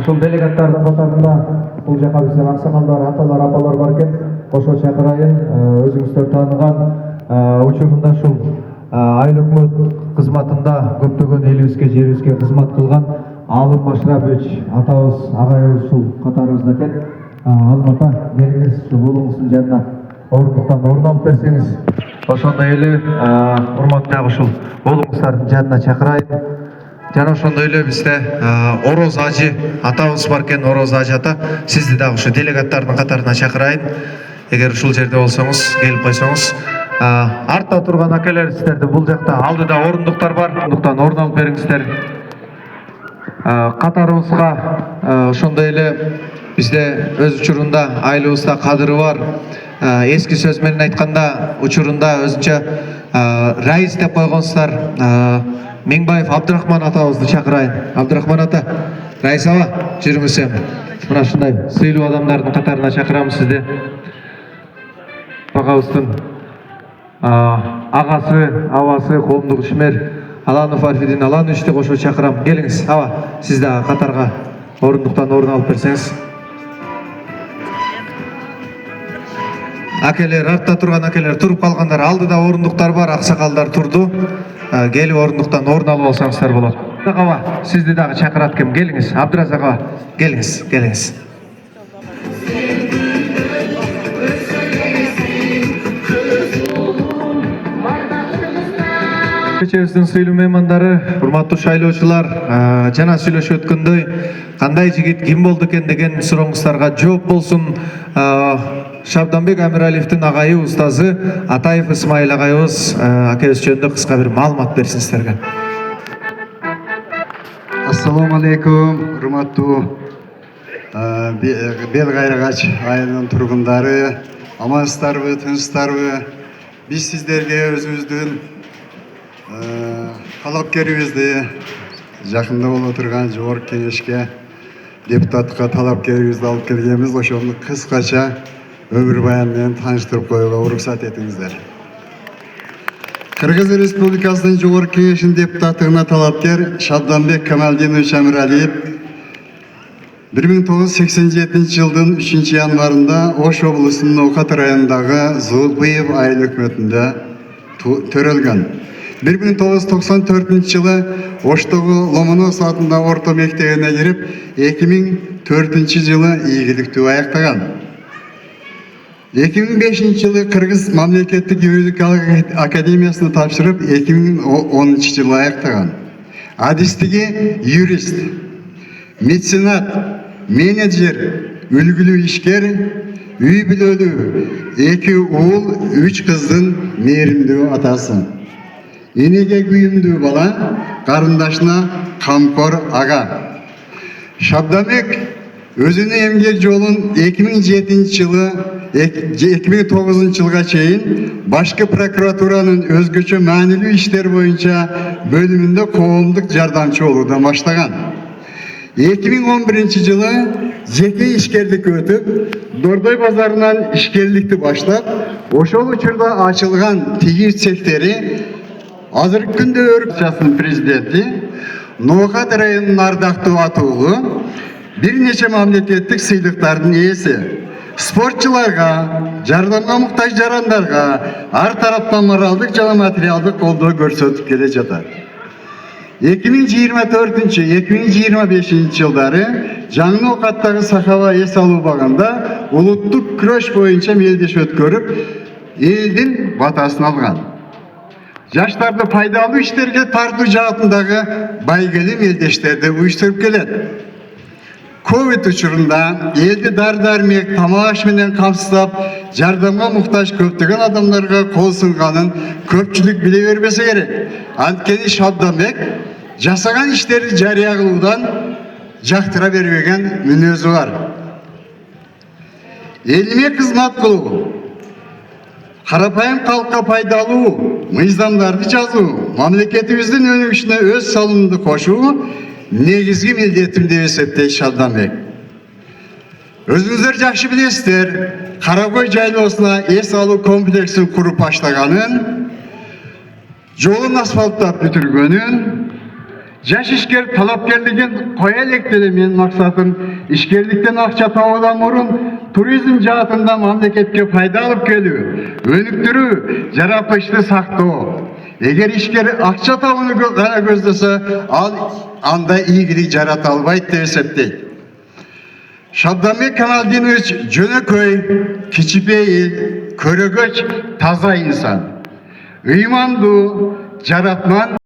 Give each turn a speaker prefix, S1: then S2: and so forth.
S1: Ушул делегаттардын катарында бул жака биздин аксакалдар, аталар, апалар бар экен. Ошо чакырайын. Өзүңүздөр тааныган учурунда ушул айыл өкмөт кызматында көптөгөн элибизге, жерибизге кызмат кылган Алым Машрабович атабыз, агайыбыз ушул катарыбызда экен. Алым ата, келиңиз ушул уулуңуздун жанына ордуктан орун алып берсеңиз. Ошондой эле урматтуу ушул уулуңуздардын жанына чакырайын. Жана ошондой эле бизде Ороз Ажы атабыз бар экен. Ороз Ажы ата, сизди дагы ушу делегаттардын катарына чакырайын. Эгер ушул жерде болсоңуз, келип койсоңуз. Артта турган акелерибиздерди бул жакта алдыда орундуктар бар. Орундуктан орун алып бериңиздер. Катарыбызга ошондой эле бизде өз учурунда айылыбызда кадыры бар. Эски сөз менен айтканда учурунда өзүнчө раис деп койгонсуздар. Меңбаев Абдрахман атабызды чакырайын. Абдрахман ата, Раис ава, жүрүңүз эми. Мына ушундай сыйлуу адамдардын катарына чакырамыз сизди. Багабыздын агасы, абасы, коомдук ишмер Аланов Арфидин Алановичти кошо чакырам. Келиңиз, ава, сиз дагы катарга орундуктан орун алып берсеңиз. Акелер, артта турган акелер туруп калгандар, алдыда орундуктар бар, аксакалдар турду. Келип орундуктан орун алып алсаңыздар болот. Ага, сизди дагы чакырат ким? Келиңиз. Абдыразак ага, келиңиз, келиңиз. Кечебиздин сыйлуу меймандары, урматтуу шайлоочулар, жана сүйлөшүп өткөндөй, кандай жигит ким болду экен деген сурооңуздарга жооп болсун. Шабданбек Амиралиевдин агайы устазы Атаев Исмаил агайыбыз акебиз жөнүндө кыска бир маалымат берсин сиздерге.
S2: Ассаламу алейкум, урматтуу Бел Кайрагач айылынын тургундары, амансыздарбы, тынчсыздарбы? Биз сиздерге өзүбүздүн талапкерибизди жакында боло турган жогорку кеңешке депутатка талапкерибизди алып келгенбиз. Ошону кыскача өмүр баян менен тааныштырып коюуга уруксат этиңиздер. Кыргыз Республикасынын жогорку кеңешинин депутаттыгына талапкер Шабданбек Камалдинович Амиралиев 1987 жылдын 3 январында Ош облусунун Ноокат районундагы Зулбуев айыл өкмөтүндө төрөлгөн. 1994 жылы Оштогу Ломоносов атындагы орто мектебине кирип, 2004 жылы ийгиликтүү аяктаган. 2005 жылы Кыргыз мамлекеттик юридикалык академиясына тапшырып, 2010 жылы аяктаган. Адистиги юрист, меценат, менеджер, үлгүлүү ишкер, үй бүлөлүү, 2 уул, 3 кыздын мээримдүү атасы. Энеге күйүмдүү бала, карындашына камкор ага. Шабданбек өзүнүн эмгек жолун 2007 жылы 2009 жылга чейин Башкы прокуратуранын өзгөчө маанилүү иштер боюнча бөлүмүндө коомдук жардамчы болуудан баштаган. 2011 жылы жеке ишкерликке өтүп, Дордой базарынан ишкерликти баштап, ошол учурда ачылган тигиз цехтери азыркы күндө Өркчасынын президенти, Ноокат районунун ардактуу атуулу, бир нече мамлекеттик сыйлыктардын ээси. Спортчуларга, жардамга муктаж жарандарга ар тараптан моралдык жана материалдык колдоо көрсөтүп келе жатат. 2024-2025 жылдары Жаңы Ноокаттагы Сахава эс алуу багында улуттук күрөш боюнча мелдеш өткөрүп, элдин батасын алган. Жаштарды пайдалуу иштерге тартуу жаатындагы байгеле мелдештерди уюштуруп келет. Ковид учурунда элди дар-дармек, тамак-аш менен камсыздап, жардамга муктаж көптөгөн адамдарга кол сунганын көпчүлүк биле бербесе керек. Анткени Шабданбек жасаган иштерди жарыя кылуудан жактыра бербеген мүнөзү бар. Элиме кызмат кылуу, карапайым калкка пайдалуу мыйзамдарды жазуу, мамлекетибиздин өнүгүшүнө өз салымымды кошуу негизги милдетим деп эсептейт Шалданбек. Өзүңүздөр жакшы билесиздер, Каракөй жайлоосуна эс алуу комплексин куруп баштаганын, жолун асфальттап бүтүргөнүн, жаш ишкер талапкерлигин кое электери менин максатым ишкерликтен акча табуудан мурун туризм жаатында мамлекетке пайда алып келүү, өнүктүрүү, жаратылышты сактоо. Эгер ишкер акча табууну гана көздөсө, ал анда ийгилик жарата албайт деп эсептейт. Шалданбек Камалдинович жөнөкөй, кичипейил, көрөгөч, таза инсан. Ыймандуу, жаратман